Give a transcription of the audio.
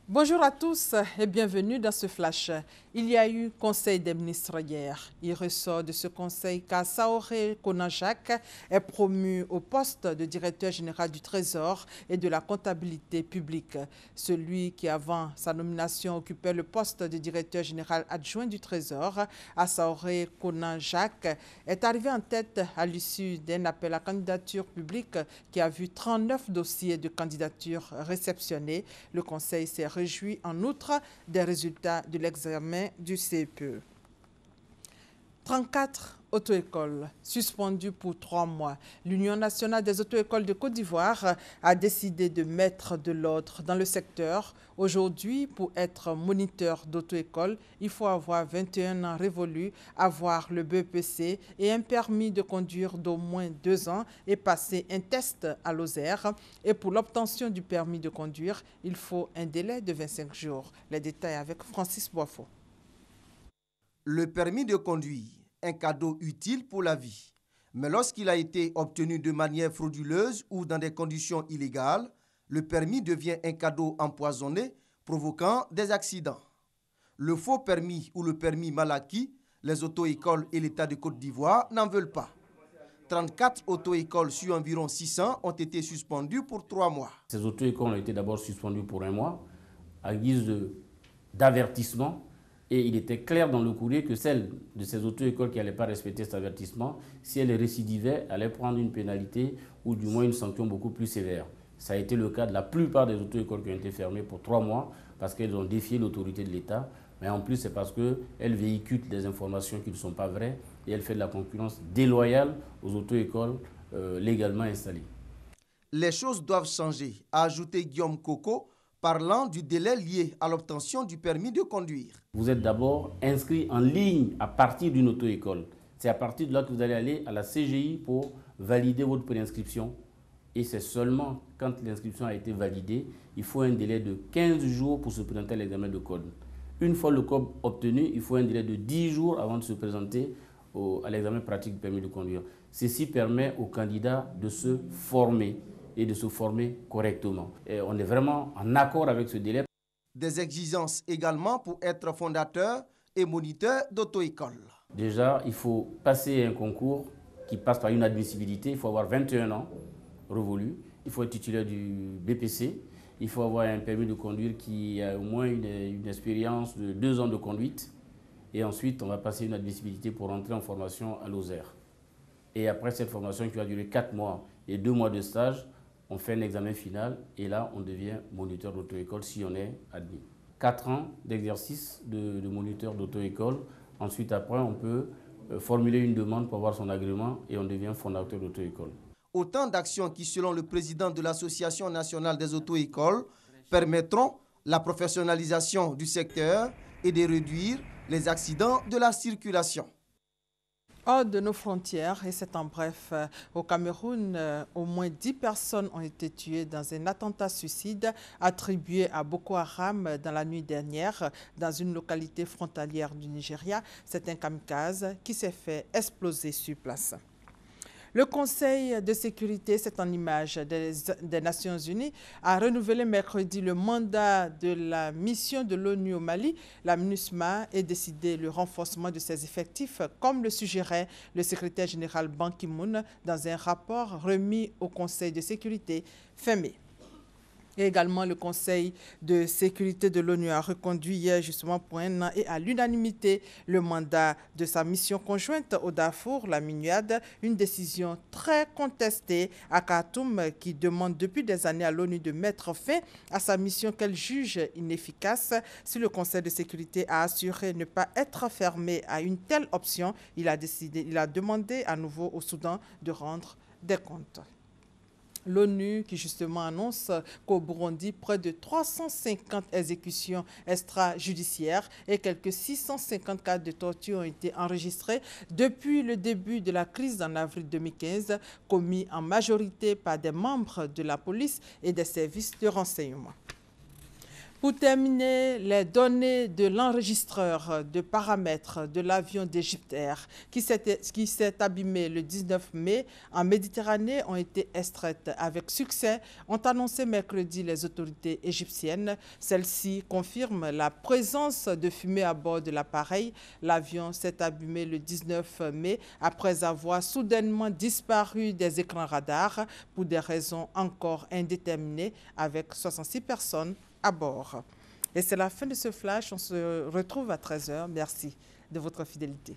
Bonjour à tous et bienvenue dans ce flash. Il y a eu Conseil des ministres hier. Il ressort de ce conseil qu'Assaoré Konanjak est promu au poste de directeur général du Trésor et de la comptabilité publique. Celui qui, avant sa nomination, occupait le poste de directeur général adjoint du Trésor, Assaoré Konanjak, est arrivé en tête à l'issue d'un appel à candidature publique qui a vu 39 dossiers de candidature réceptionnés. Le conseil s'est réjoui en outre des résultats de l'examen du CPE. 34 auto-écoles suspendues pour 3 mois. L'Union nationale des auto-écoles de Côte d'Ivoire a décidé de mettre de l'ordre dans le secteur. Aujourd'hui, pour être moniteur d'auto-école, il faut avoir 21 ans révolus, avoir le BEPC et un permis de conduire d'au moins 2 ans et passer un test à Lozère. Et pour l'obtention du permis de conduire, il faut un délai de 25 jours. Les détails avec Francis Boifo. Le permis de conduire, un cadeau utile pour la vie. Mais lorsqu'il a été obtenu de manière frauduleuse ou dans des conditions illégales, le permis devient un cadeau empoisonné, provoquant des accidents. Le faux permis ou le permis mal acquis, les auto-écoles et l'État de Côte d'Ivoire n'en veulent pas. 34 auto-écoles sur environ 600 ont été suspendues pour 3 mois. Ces auto-écoles ont été d'abord suspendues pour 1 mois, à guise d'avertissement. Et il était clair dans le courrier que celles de ces auto-écoles qui n'allaient pas respecter cet avertissement, si elles récidivaient, allaient prendre une pénalité ou du moins une sanction beaucoup plus sévère. Ça a été le cas de la plupart des auto-écoles qui ont été fermées pour 3 mois parce qu'elles ont défié l'autorité de l'État. Mais en plus, c'est parce qu'elles véhiculent des informations qui ne sont pas vraies et elles font de la concurrence déloyale aux auto-écoles légalement installées. Les choses doivent changer, a ajouté Guillaume Coco, parlant du délai lié à l'obtention du permis de conduire. Vous êtes d'abord inscrit en ligne à partir d'une auto-école. C'est à partir de là que vous allez aller à la CGI pour valider votre préinscription. Et c'est seulement quand l'inscription a été validée, il faut un délai de 15 jours pour se présenter à l'examen de code. Une fois le code obtenu, il faut un délai de 10 jours avant de se présenter à l'examen pratique du permis de conduire. Ceci permet aux candidats de se former et de se former correctement. Et on est vraiment en accord avec ce délai. Des exigences également pour être fondateur et moniteur d'auto-école. Déjà, il faut passer un concours qui passe par une admissibilité. Il faut avoir 21 ans révolus. Il faut être titulaire du BPC. Il faut avoir un permis de conduire qui a au moins une expérience de 2 ans de conduite. Et ensuite, on va passer une admissibilité pour entrer en formation à Lozère. Et après cette formation qui va durer 4 mois et 2 mois de stage, on fait un examen final et là, on devient moniteur d'auto-école si on est admis. 4 ans d'exercice de moniteur d'auto-école. Ensuite, après, on peut formuler une demande pour avoir son agrément et on devient fondateur d'auto-école. Autant d'actions qui, selon le président de l'Association nationale des auto-écoles, permettront la professionnalisation du secteur et de réduire les accidents de la circulation. Hors de nos frontières, et c'est en bref, au Cameroun, au moins 10 personnes ont été tuées dans un attentat suicide attribué à Boko Haram dans la nuit dernière dans une localité frontalière du Nigeria. C'est un kamikaze qui s'est fait exploser sur place. Le Conseil de sécurité, c'est en image des Nations Unies, a renouvelé mercredi le mandat de la mission de l'ONU au Mali, la MINUSMA, et décidé le renforcement de ses effectifs, comme le suggérait le secrétaire général Ban Ki-moon dans un rapport remis au Conseil de sécurité fin mai. Et également, le Conseil de sécurité de l'ONU a reconduit hier justement pour 1 an et à l'unanimité le mandat de sa mission conjointe au Darfour, la MINUAD, une décision très contestée à Khartoum qui demande depuis des années à l'ONU de mettre fin à sa mission qu'elle juge inefficace. Si le Conseil de sécurité a assuré ne pas être fermé à une telle option, il a demandé à nouveau au Soudan de rendre des comptes. L'ONU qui justement annonce qu'au Burundi, près de 350 exécutions extrajudiciaires et quelques 650 cas de torture ont été enregistrés depuis le début de la crise en avril 2015, commis en majorité par des membres de la police et des services de renseignement. Pour terminer, les données de l'enregistreur de paramètres de l'avion d'Égypte Air qui s'est abîmé le 19 mai en Méditerranée ont été extraites avec succès, ont annoncé mercredi les autorités égyptiennes. Celles-ci confirment la présence de fumée à bord de l'appareil. L'avion s'est abîmé le 19 mai après avoir soudainement disparu des écrans radars pour des raisons encore indéterminées avec 66 personnes à bord. Et c'est la fin de ce flash. On se retrouve à 13 h. Merci de votre fidélité.